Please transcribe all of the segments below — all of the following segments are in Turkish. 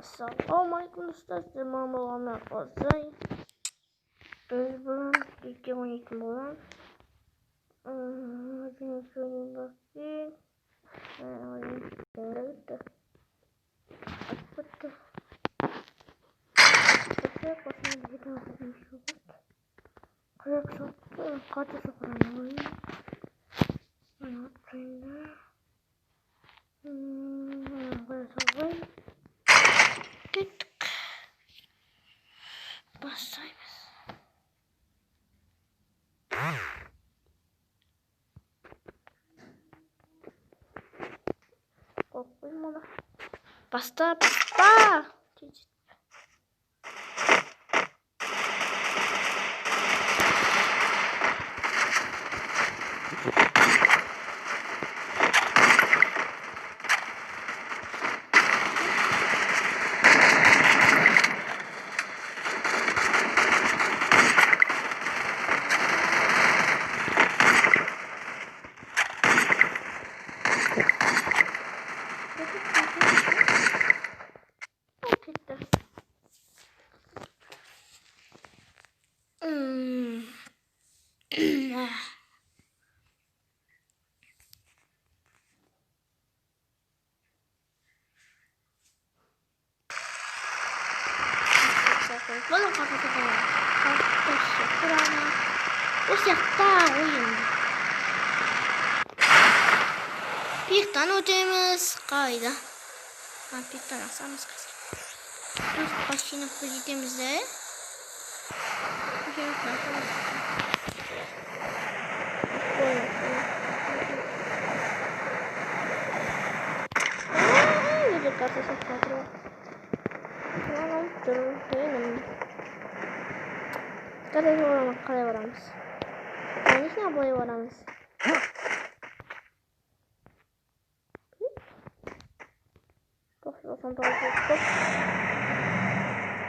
So, oh my goodness, that's the mama on that was saying. There's one, you can only come on. I think it's really lucky. Basta. Bir tane hocamız kaydı. Bir tane asamız kaydı. Dur başını kıyıdığımızda. Kale varmış. Ne boyu varmış.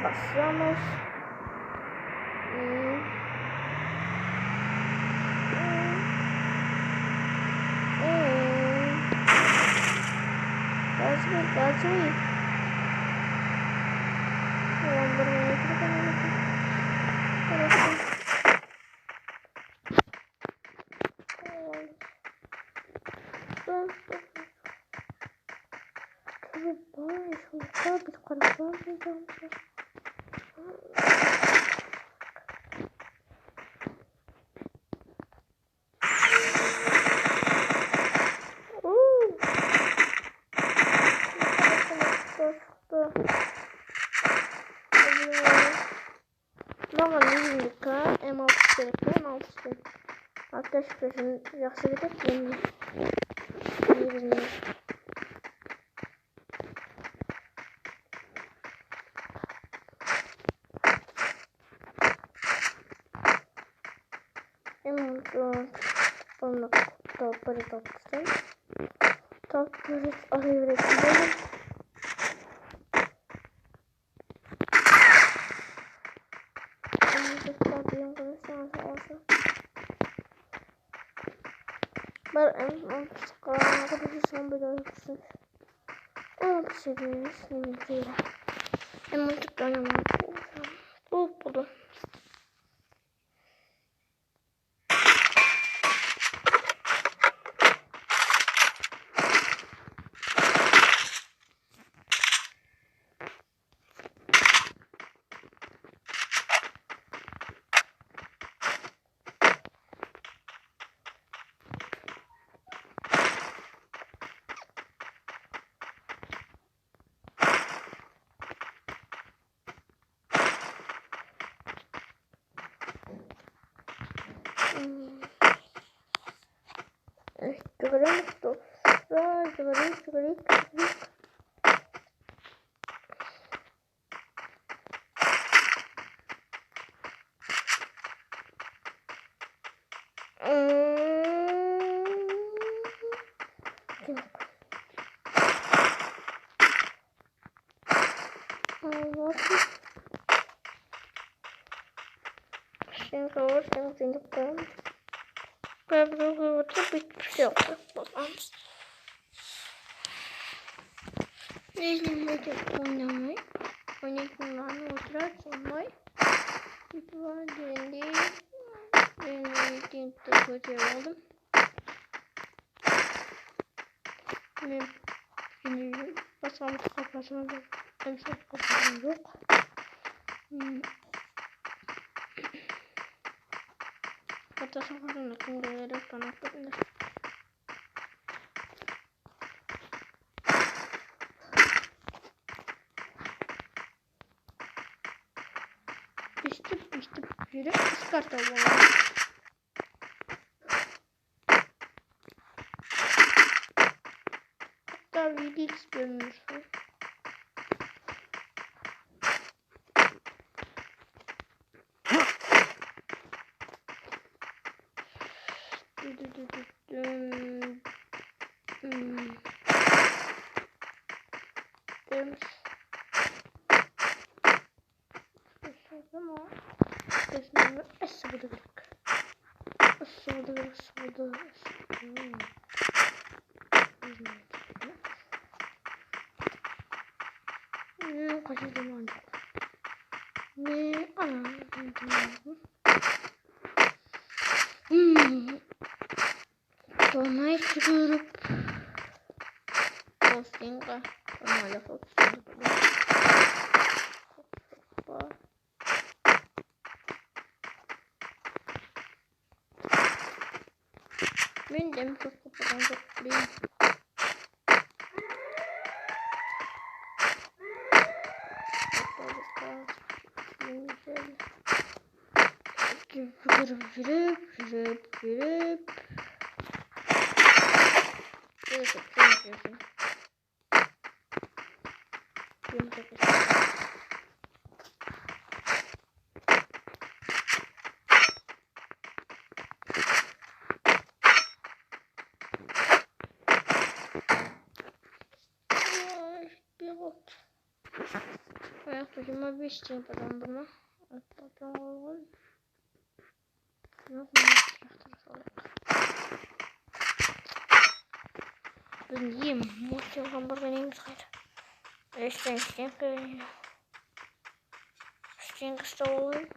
Başlamış. Kasih. Arkadaşlar yaxşı gedib endi. Onu topları toplasın. Topları arayabilirim. Ben arkadaşlar böyle yapsın. Ama bir şey değil. Hemen tıklanamam. Bu. Resimleri oynamayı. Oynayınlarını oturarsınmayı. İfadelerinde de koyalım. Ve şimdi basalım kafasına da emsal kafasına yok. Hatta kafasına kumruları kanatlarında. İşte yürü çıkartalım. Hatta VDX görünürsün. Kaçı zaman ne donayı çıkarıp postinga onlarla postinga ben de çok kapadan çok değil. Yürüp. Neyse, konuşuyorsun. Ayaklarıma 5 tane yapalım bunu. Atlatalım. Yok mu? Ben yiyeyim. Muhtemelen hamburger neymiş hayır. Stink stolen.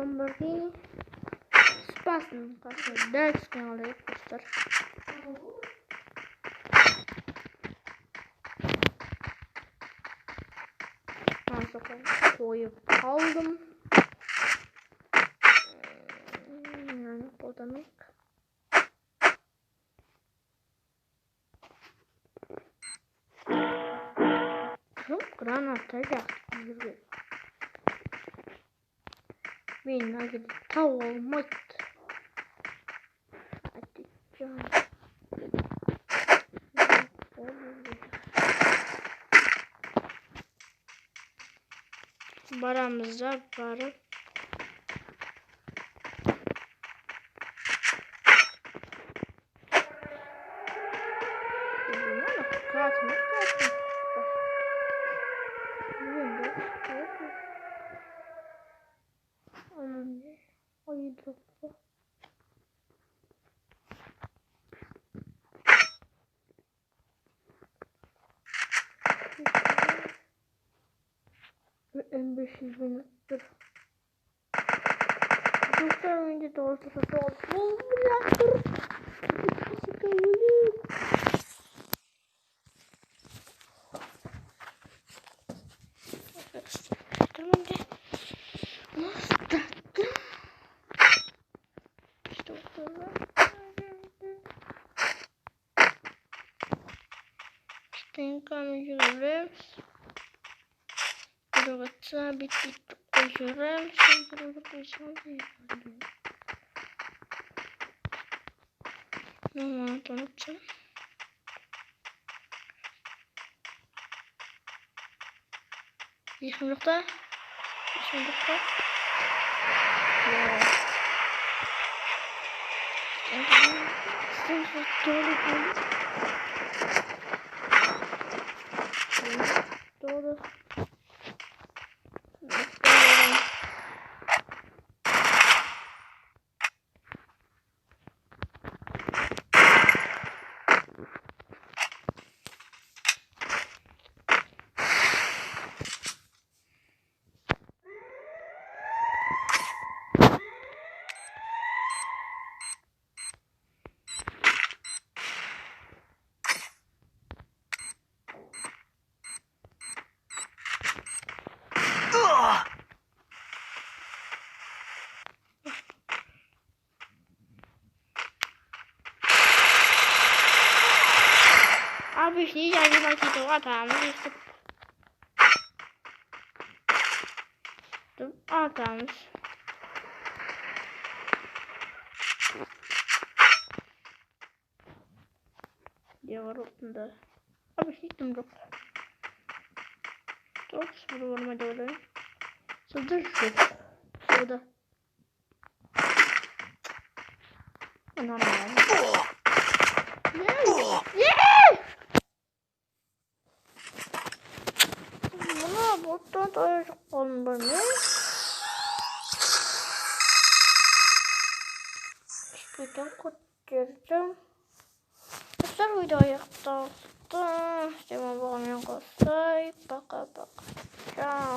Lamborghini Spasm kasıyor. Ders kanalı yapmışlar. Ben koyup aldım. Yani botanik. Çok granata yaptım. Benim acaba tav olmak. Hadi canım. Baramızda barı. M500 bindir. Dostlar önce doğrusu oldu. Камеры. Другаться бить озером. Ну, понятно. Здесь мужик-то. Doğru. Abi nie ja nie ma ci to tam jest to tam Yavrumda abi hiç yok. Çok sıfır vurma doğru. Sıldır şu. Şurada. Anam ya. Buna bottan doyacak olmalı. Şuradan kurtaracağım. Arkadaşlar videoyu yaptım. Tamam. Bakın. Baka baka. Ciao.